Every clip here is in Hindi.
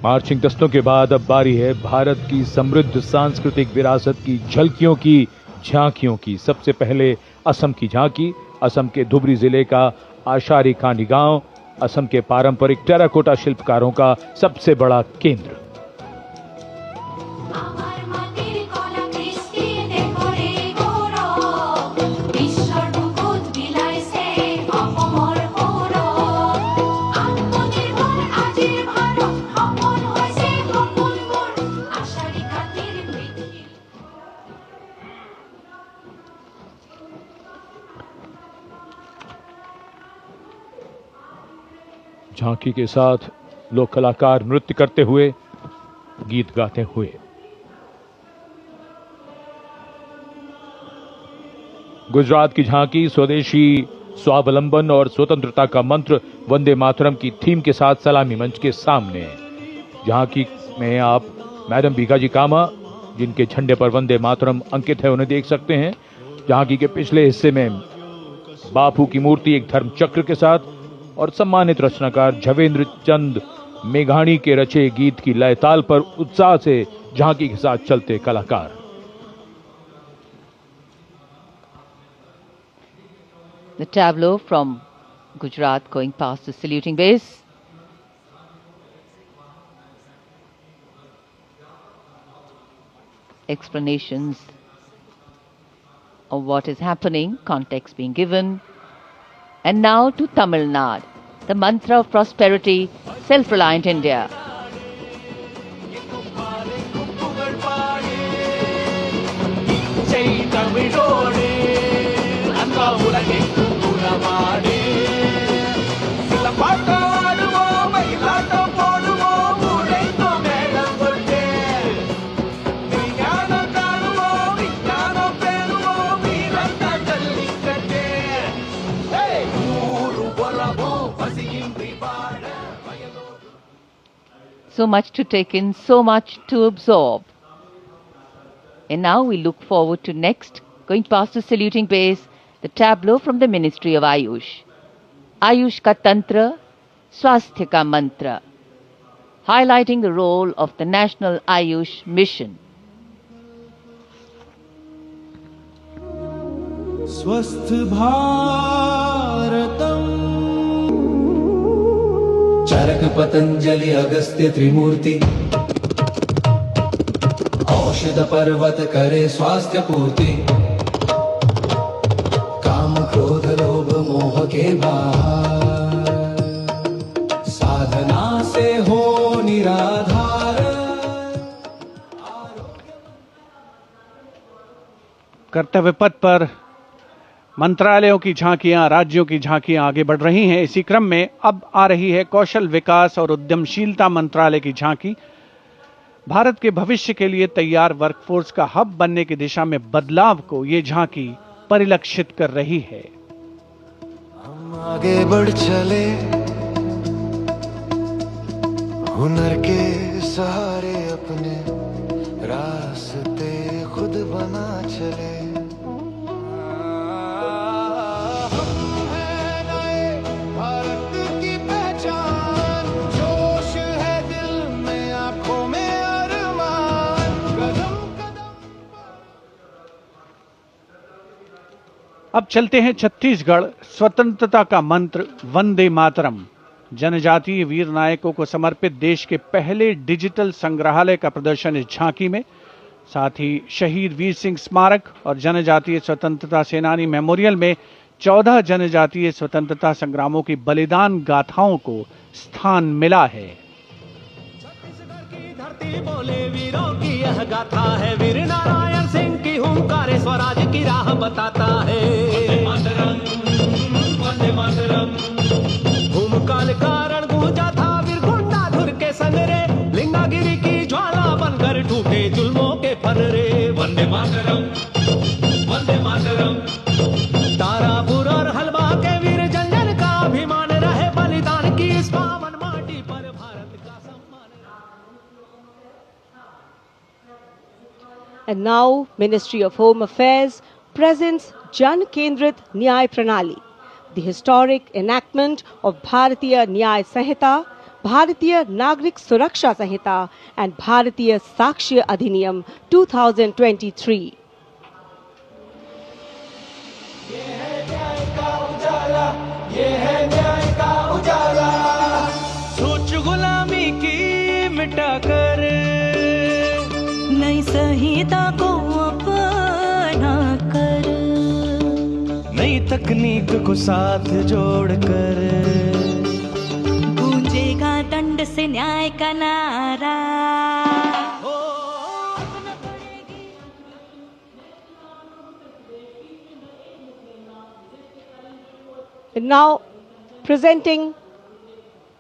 मार्चिंग दस्तों के बाद अब बारी है भारत की समृद्ध सांस्कृतिक विरासत की झलकियों की, झांकियों की। सबसे पहले असम की झांकी, असम के धुबरी जिले का आशारी खानी गांव, असम के पारंपरिक टेराकोटा शिल्पकारों का सबसे बड़ा केंद्र। झांकी के साथ लोक कलाकार नृत्य करते हुए, गीत गाते हुए। गुजरात की झांकी स्वदेशी, स्वावलंबन और स्वतंत्रता का मंत्र वंदे मातरम की थीम के साथ सलामी मंच के सामने। झांकी में आप मैडम भीखाजी कामा, जिनके झंडे पर वंदे मातरम अंकित है, उन्हें देख सकते हैं। झांकी के पिछले हिस्से में बापू की मूर्ति एक धर्म चक्र के साथ और सम्मानित रचनाकार झवेंद्र चंद मेघाणी के रचे गीत की लय ताल पर उत्साह से झांकी के साथ चलते कलाकार। The tableau from Gujarat going past the saluting base. Explanations of what is happening, context being given. And now to Tamil Nadu, the mantra of prosperity, self-reliant India. So much to take in, so much to absorb. And now we look forward to next, going past the saluting base, the tableau from the Ministry of Ayush. Ayush ka Tantra, Swasthya ka Mantra, highlighting the role of the National Ayush Mission. Swasth Bharatam चरक पतंजलि अगस्त्य त्रिमूर्ति औषध पर्वत करे स्वास्थ्य पूर्ति काम क्रोध लोभ मोह के बाहर साधना से हो निराधार। कर्तव्य पथ पर मंत्रालयों की झांकियां, राज्यों की झांकियां आगे बढ़ रही हैं। इसी क्रम में अब आ रही है कौशल विकास और उद्यमशीलता मंत्रालय की झांकी। भारत के भविष्य के लिए तैयार वर्कफोर्स का हब बनने की दिशा में बदलाव को ये झांकी परिलक्षित कर रही है। हम आगे बढ़ चले हुनर के सहारे, अपने रास्ते खुद बना चले। अब चलते हैं छत्तीसगढ़। स्वतंत्रता का मंत्र वंदे मातरम, जनजातीय वीर नायकों को समर्पित देश के पहले डिजिटल संग्रहालय का प्रदर्शन इस झांकी में। साथ ही शहीद वीर सिंह स्मारक और जनजातीय स्वतंत्रता सेनानी मेमोरियल में 14 जनजातीय स्वतंत्रता संग्रामों की बलिदान गाथाओं को स्थान मिला है। छत्तीसगढ़ की धरती बोले वीरों की यह गाथा है, वीर नारायण सिंह की हुंकार स्वराज की राह बताता है। वंदे मातरम भूमकाल कारण गूंजा था वीर गुंडाधुर के संग रे, लिंगागिरी की ज्वाला बनकर टूटे जुल्मों के फन रे। वंदे मातरम तारापुर और हलवा के वीर जंजन का अभिमान रहे, बलिदान की इस पावन माटी पर भारत का सम्मान। And now Ministry of Home Affairs presents Jan Kendrit Nyay Pranali, the historic enactment of Bharatiya Nyay Sanhita, Bharatiya Nagrik Suraksha Sanhita and Bharatiya Sakshya Adhiniyam 2023. सोच गुलामी की मिटाकर नई संहिता को अपना कर, नई तकनीक को साथ जोड़कर गूंजेगा दंड से न्याय का नारा। And now presenting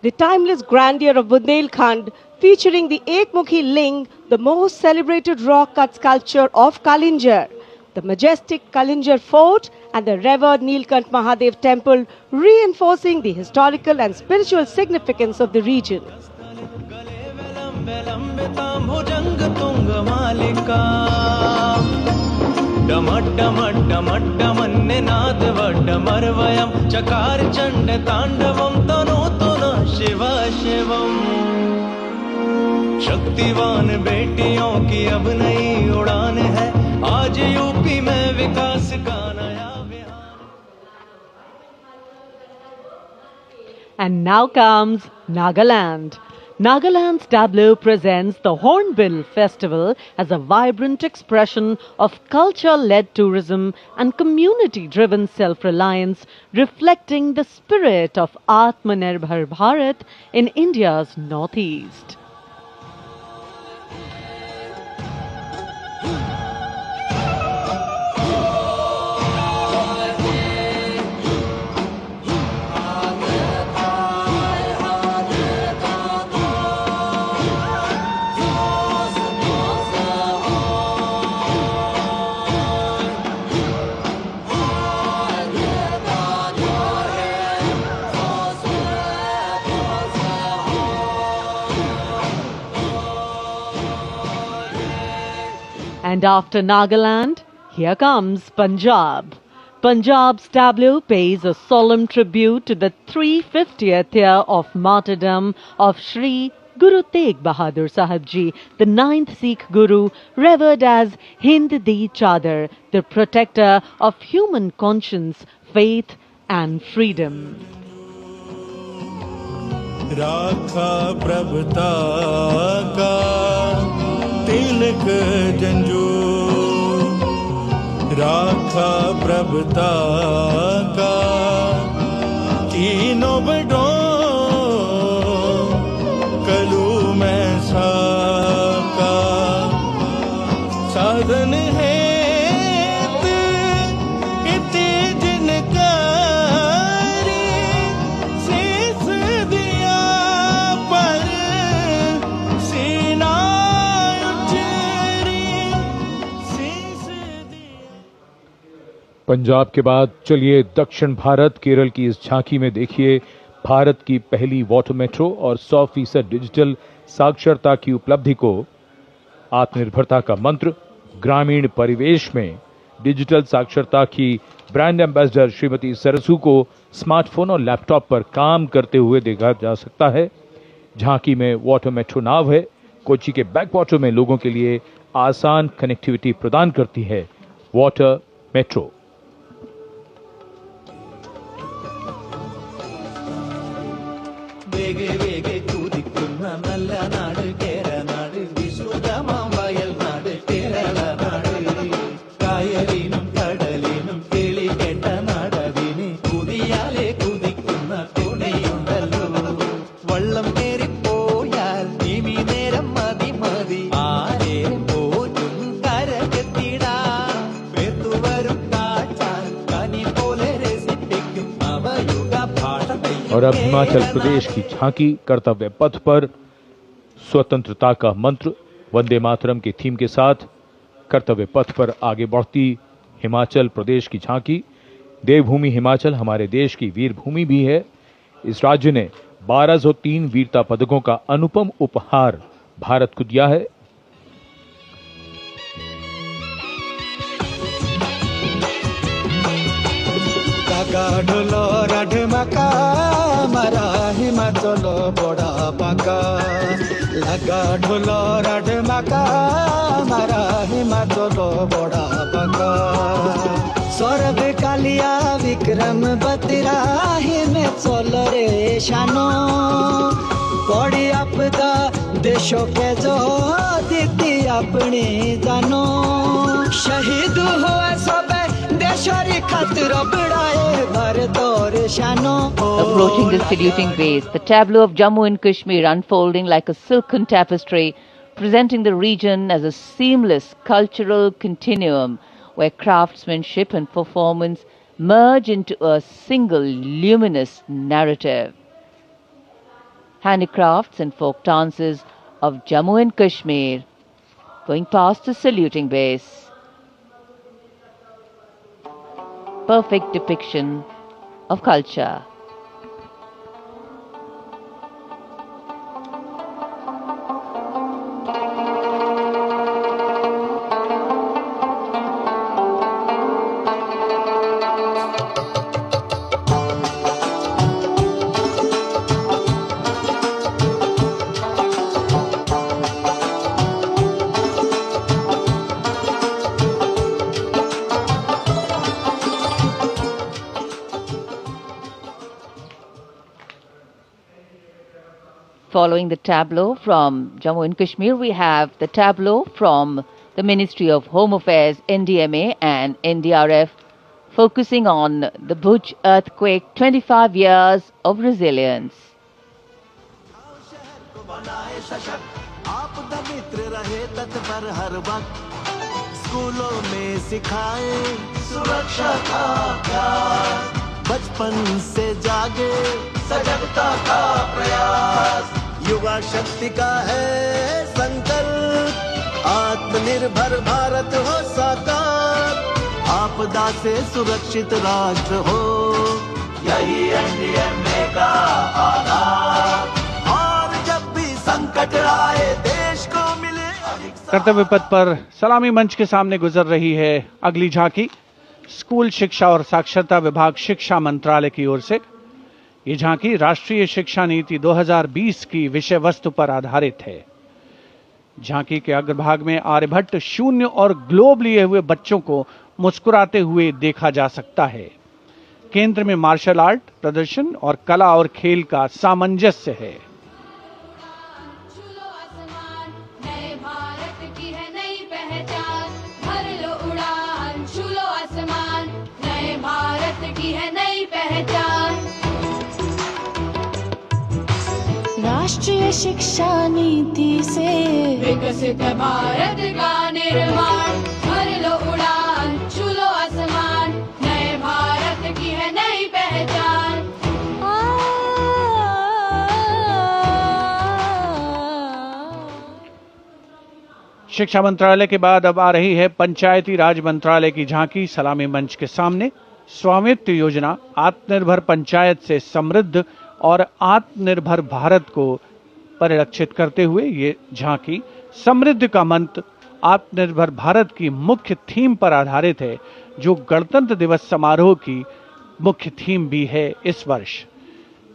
the timeless grandeur of Bundelkhand, featuring the Ekmukhi Ling, the most celebrated rock cut sculpture of Kalinjar, the majestic Kalinjar Fort and the revered Nilkant Mahadev Temple, reinforcing the historical and spiritual significance of the region. चकार चंड तांडवम तनोतुना शिव शिवम। शक्तिवान बेटियों की अब नई उड़ान है, आज यूपी में विकास का नया विहार। And now comes Nagaland. Nagaland's tableau presents the Hornbill Festival as a vibrant expression of culture-led tourism and community-driven self-reliance, reflecting the spirit of Atmanirbhar Bharat in India's northeast. And after Nagaland, here comes Punjab. Punjab's tableau pays a solemn tribute to the 350th year of martyrdom of Shri Guru Tegh Bahadur Sahib Ji, the 9th Sikh Guru, revered as Hind Di Chadar, the protector of human conscience, faith and freedom. राखा प्रभुता का तिलक जंजू, राखा प्रभुता का तीनों बड़ों कलू में साका साधन है पंजाब के बाद चलिए दक्षिण भारत केरल की इस झांकी में देखिए भारत की पहली वाटर मेट्रो और 100% डिजिटल साक्षरता की उपलब्धि को। आत्मनिर्भरता का मंत्र, ग्रामीण परिवेश में डिजिटल साक्षरता की ब्रांड एम्बेसडर श्रीमती सरसू को स्मार्टफोन और लैपटॉप पर काम करते हुए देखा जा सकता है। झांकी में वाटर मेट्रो नाव है, कोच्चि के बैकवाटर में लोगों के लिए आसान कनेक्टिविटी प्रदान करती है वाटर मेट्रो। वेगे वेगे कूदिक्कुन्न नल्ल नाडु केरनाडु विश्रुतमाम वयल नाडु केरल नाडु कायलिनुम कडलिनुम केळि केट्ट नाडविनि कुदियाले कुदिक्कुन्न कोडियुंडल्लो वल्लम केरि पोयाल निमि नेरम मदि मदि आरे पोजुम करकेत्तिडा वेतु वरुम काचाल कनि पोले रेसिपिक्कुम अवयुग भाषा। और अब हिमाचल प्रदेश की झांकी कर्तव्य पथ पर स्वतंत्रता का मंत्र वंदे मातरम के थीम के साथ कर्तव्य पथ पर आगे बढ़ती हिमाचल प्रदेश की झांकी। देवभूमि हिमाचल हमारे देश की वीर भूमि भी है। इस राज्य ने 1203 वीरता पदकों का अनुपम उपहार भारत को दिया है। ढोलो राढ मका मारा हिमाचल बड़ा बाका लगा ढोलो राड माका मारा हिमा चलो बड़ा बाका सौरभ कालिया विक्रम बतरा हिमे चलो रे शानो बड़ी आपदा देशों के जो दीदी अपनी जानो शहीद हुआ सब देशरी खातिर बढ़ाए भारत और शानो. Approaching the saluting base, the tableau of Jammu and Kashmir unfolding like a silken tapestry, presenting the region as a seamless cultural continuum where craftsmanship and performance merge into a single luminous narrative. Handicrafts and folk dances of Jammu and Kashmir going past the saluting base. Perfect depiction of culture. Following the tableau from Jammu and Kashmir, we have the tableau from the Ministry of Home Affairs, NDMA and NDRF, focusing on the Bhuj earthquake, 25 years of resilience. स्कूलों में सिखाए सुरक्षा का प्यार बचपन से जागे सजगता का प्रयास युवा शक्ति का है संकल्प आत्मनिर्भर भारत हो साकार आपदा से सुरक्षित राष्ट्र हो यही एनडीएमए का आधार और जब भी संकट आए देश को मिले कर्तव्य पथ पर सलामी मंच के सामने गुजर रही है अगली झांकी. स्कूल शिक्षा और साक्षरता विभाग शिक्षा मंत्रालय की ओर से ये झांकी राष्ट्रीय शिक्षा नीति 2020 की विषय वस्तु पर आधारित है. झांकी के अग्रभाग में आर्यभट्ट, शून्य और ग्लोब लिए हुए बच्चों को मुस्कुराते हुए देखा जा सकता है. केंद्र में मार्शल आर्ट प्रदर्शन और कला और खेल का सामंजस्य है. राष्ट्रीय शिक्षा नीति से विकसित भारत का निर्माण भर लो उड़ान छू लो आसमान नए भारत की है नई पहचान. शिक्षा मंत्रालय के बाद अब आ रही है पंचायती राज मंत्रालय की झांकी सलामी मंच के सामने. स्वामित्व योजना आत्मनिर्भर पंचायत से समृद्ध और आत्मनिर्भर भारत को परिलक्षित करते हुए ये झांकी समृद्धि का मंत्र आत्मनिर्भर भारत की मुख्य थीम पर आधारित है, जो गणतंत्र दिवस समारोह की मुख्य थीम भी है इस वर्ष.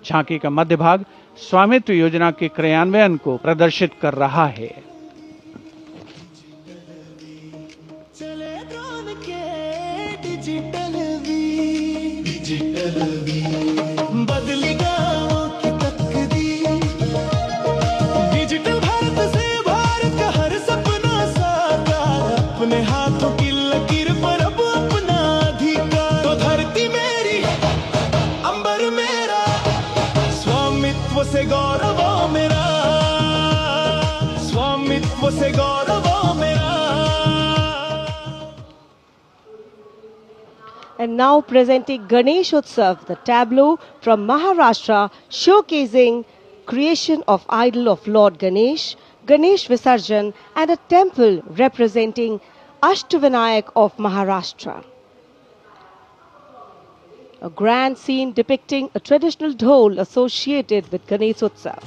झांकी का मध्य भाग स्वामित्व योजना के क्रियान्वयन को प्रदर्शित कर रहा है. बदली गाँवों की तकदीर डिजिटल भारत से भारत का हर सपना साकार अपने हाथों की लकीर पर अब अपना अधिकार तो धरती मेरी अंबर मेरा स्वामित्व से गौरव मेरा स्वामित्व से गौरव मेरा. And now presenting Ganesh Utsav, the tableau from Maharashtra showcasing creation of idol of Lord Ganesh, Ganesh Visarjan and a temple representing Ashtavinayak of Maharashtra. A grand scene depicting a traditional dhol associated with Ganesh Utsav.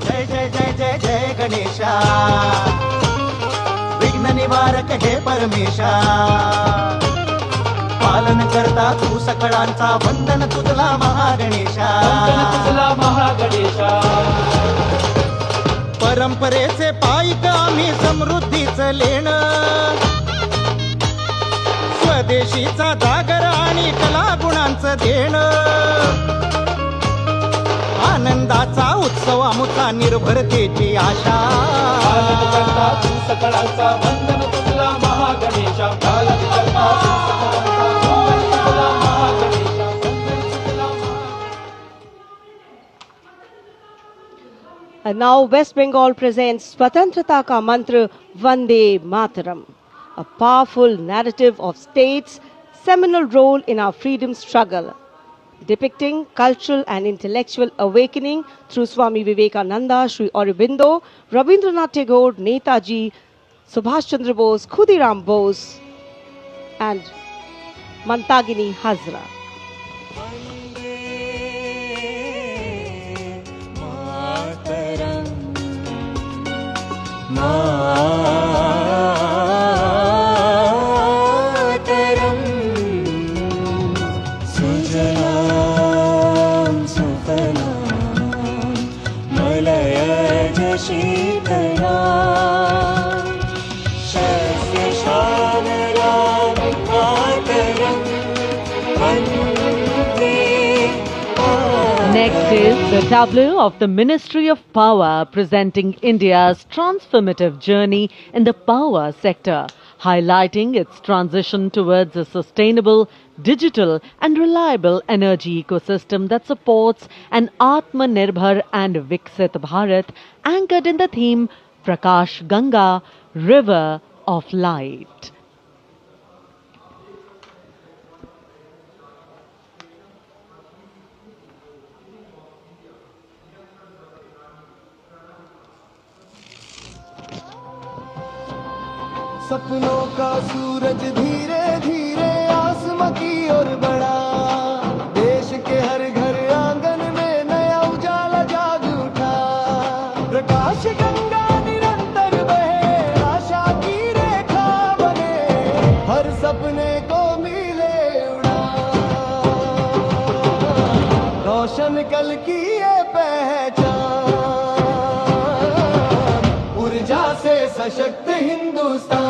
जय जय जय जय जय गणेशा विघ्न निवारक हे परमेशा पालन करता तू सकळांचा वंदन तुझला महागणेशा परंपरेचे पायिक आम्ही समृद्धीचं लेणं स्वदेशीचा जागर आणि कला गुणांचं देणं आनंदाचा उत्सव आमुचा निर्भरतेची आशा And now West Bengal presents Swatantrata Ka Mantra Vande Mataram, a powerful narrative of state's seminal role in our freedom struggle, depicting cultural and intellectual awakening through Swami Vivekananda, Sri Aurobindo, Rabindranath Tagore, Netaji, Subhash Chandra Bose, Khudiram Bose, and Mantagini Hazra. मातरम सुजलाम सुफलाम मलयज शीतलाम शस्य श्यामलाम मातरम वन्दे Next is the tableau of the Ministry of Power presenting India's transformative journey in the power sector, highlighting its transition towards a sustainable, digital and reliable energy ecosystem that supports an Atmanirbhar and Viksit Bharat anchored in the theme Prakash Ganga, River of Light. सपनों का सूरज धीरे धीरे आसमां की ओर बढ़ा देश के हर घर आंगन में नया उजाला जाग उठा प्रकाश गंगा निरंतर बहे आशा की रेखा बने हर सपने को मिले उड़ा रोशन कल की ये पहचान ऊर्जा से सशक्त Hindustan.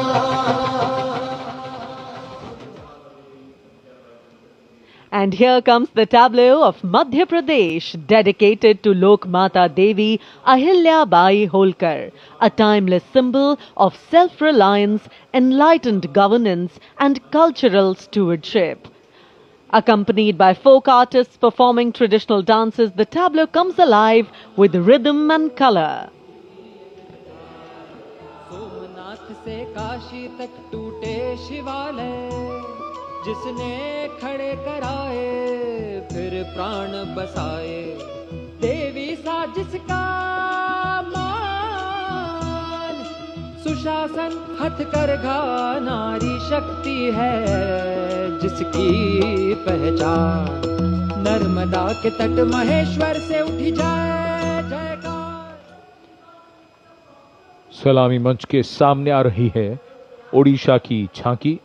And here comes the tableau of Madhya Pradesh, dedicated to Lok Mata Devi Ahilya Bai Holkar, a timeless symbol of self-reliance, enlightened governance and cultural stewardship. Accompanied by folk artists performing traditional dances, the tableau comes alive with rhythm and color. Somnath से काशी तक टूटे शिवालय जिसने खड़े कराए फिर प्राण बसाए देवी सा जिसका मान सुशासन हथकरघा नारी शक्ति है जिसकी पहचान नर्मदा के तट महेश्वर से उठी जाए जयकार. सलामी मंच के सामने आ रही है ओडिशा की झांकी.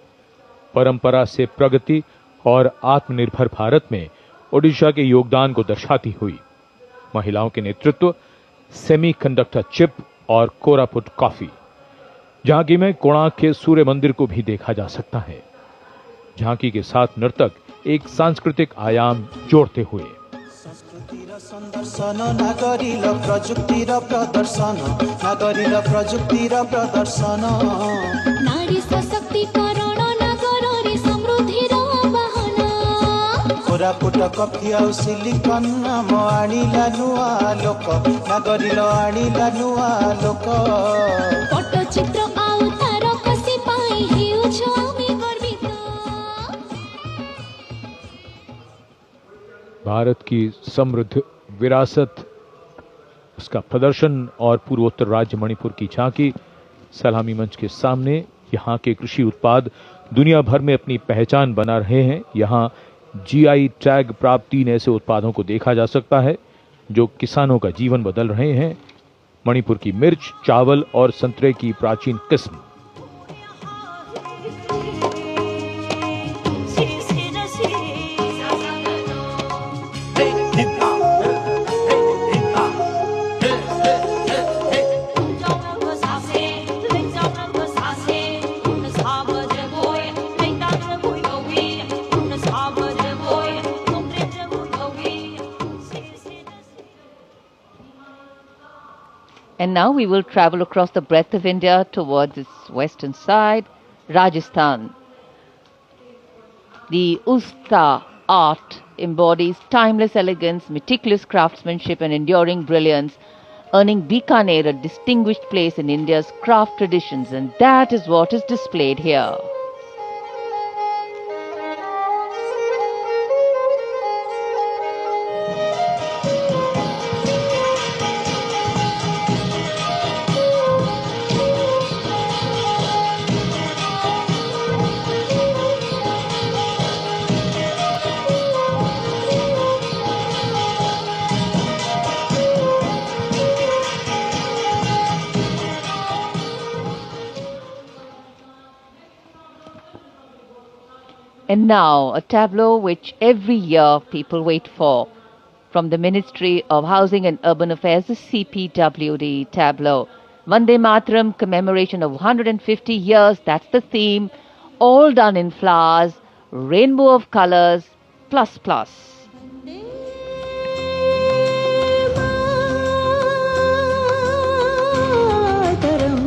परंपरा से प्रगति और आत्मनिर्भर भारत में ओडिशा के योगदान को दर्शाती हुई महिलाओं के नेतृत्व, सेमीकंडक्टर चिप और कोरापुट कॉफी. झांकी में कोणार्क के सूर्य मंदिर को भी देखा जा सकता है. झांकी के साथ नर्तक एक सांस्कृतिक आयाम जोड़ते हुए संदर्शन नागरिल प्रजुक्तिर प्रदर्शन नागरिल प्रजुक्तिर प्रदर्शन नारी सशक्तिकरण नागररी समृद्धिर बहना कोरापुट कफी आउ सिलिकन नाम आनिला नुआ लोक नागरिल आनिला नुआ लोक पट्टचित्र आउ तार कसी पाई हेउछ आमी गर्वित. भारत की समृद्ध विरासत, उसका प्रदर्शन और पूर्वोत्तर राज्य मणिपुर की झांकी. सलामी मंच के सामने यहाँ के कृषि उत्पाद दुनिया भर में अपनी पहचान बना रहे हैं. यहाँ जीआई टैग प्राप्त 3 ऐसे उत्पादों को देखा जा सकता है जो किसानों का जीवन बदल रहे हैं. मणिपुर की मिर्च, चावल और संतरे की प्राचीन किस्म. And now we will travel across the breadth of India towards its western side, Rajasthan. The Usta art embodies timeless elegance, meticulous craftsmanship and enduring brilliance, earning Bikaner a distinguished place in India's craft traditions, and that is what is displayed here. And now, a tableau which every year people wait for. From the Ministry of Housing and Urban Affairs, the CPWD tableau. Vande Mataram commemoration of 150 years, that's the theme. All done in flowers, rainbow of colors, plus plus.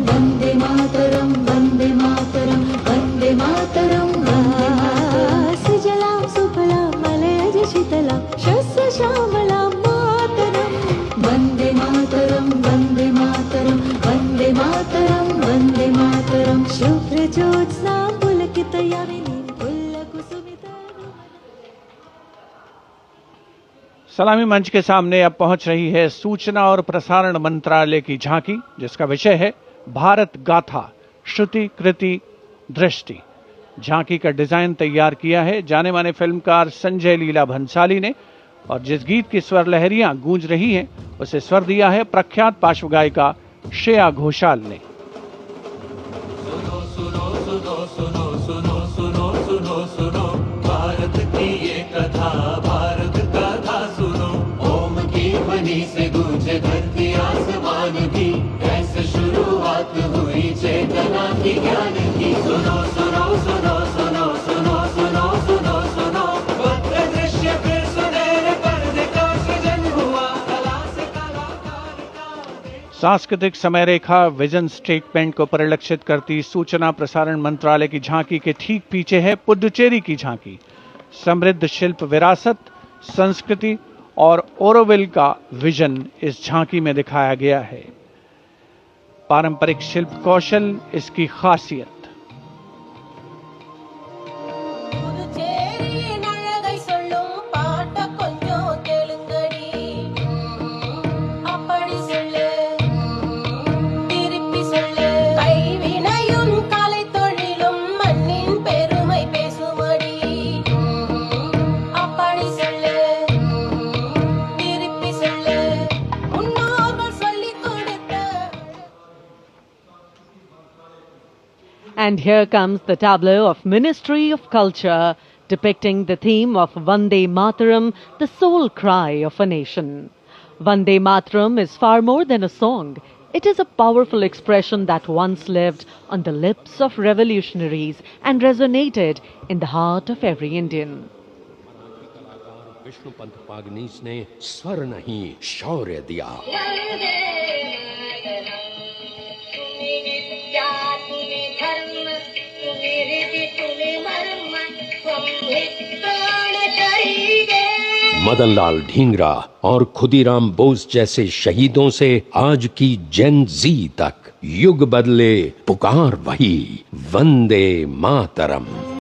Vande Mataram, Vande Mataram, Vande Mataram, Sujalam Sufalam Malayaj Shitalam Shasya Shamalam Mataram, Vande Mataram, Vande Mataram, Vande Mataram, Vande Mataram, Shubhra Jyotsna Pulakita Yamini Pullakusumita. सलामी मंच के सामने अब पहुंच रही है सूचना और प्रसारण मंत्रालय की झांकी, जिसका विषय है भारत गाथा श्रुति कृति दृष्टि। झांकी का डिजाइन तैयार किया है जाने माने फिल्मकार संजय लीला भंसाली ने, और जिस गीत की स्वर लहरियां गूंज रही हैं उसे स्वर दिया है प्रख्यात पार्श्व गायिका श्रेया घोषाल ने। सुनो सुनो सुनो सुनो सुनो सुनो सुनो सुनो भारत की ये कथा, भारत कथा सुनो। ओम की ध्वनि से गूंजे धरती आसमान की, ऐसे शुरुआत हुई चेतना की ज्ञान की। सुनो सुनो सुनो सुनो सुनो सुनो सुनो सुनो भव्य दृश्य फिर सुनहरे पर्दे का सृजन हुआ, कला से कलाकार का। सांस्कृतिक समय रेखा विजन स्टेटमेंट को परिलक्षित करती सूचना प्रसारण मंत्रालय की झांकी के ठीक पीछे है पुडुचेरी की झांकी। समृद्ध शिल्प विरासत, संस्कृति और ओरोविल का विजन इस झांकी में दिखाया गया है। पारंपरिक शिल्प कौशल इसकी खासियत। And here comes the tableau of Ministry of Culture, depicting the theme of Vande Mataram, the soul cry of a nation. Vande Mataram is far more than a song. It is a powerful expression that once lived on the lips of revolutionaries and resonated in the heart of every Indian. Vishnu Pant Pagnis ने स्वर नहीं शौर्य दिया। मदनलाल ढींगरा और खुदीराम बोस जैसे शहीदों से आज की जेन जी तक युग बदले, पुकार वही वंदे मातरम।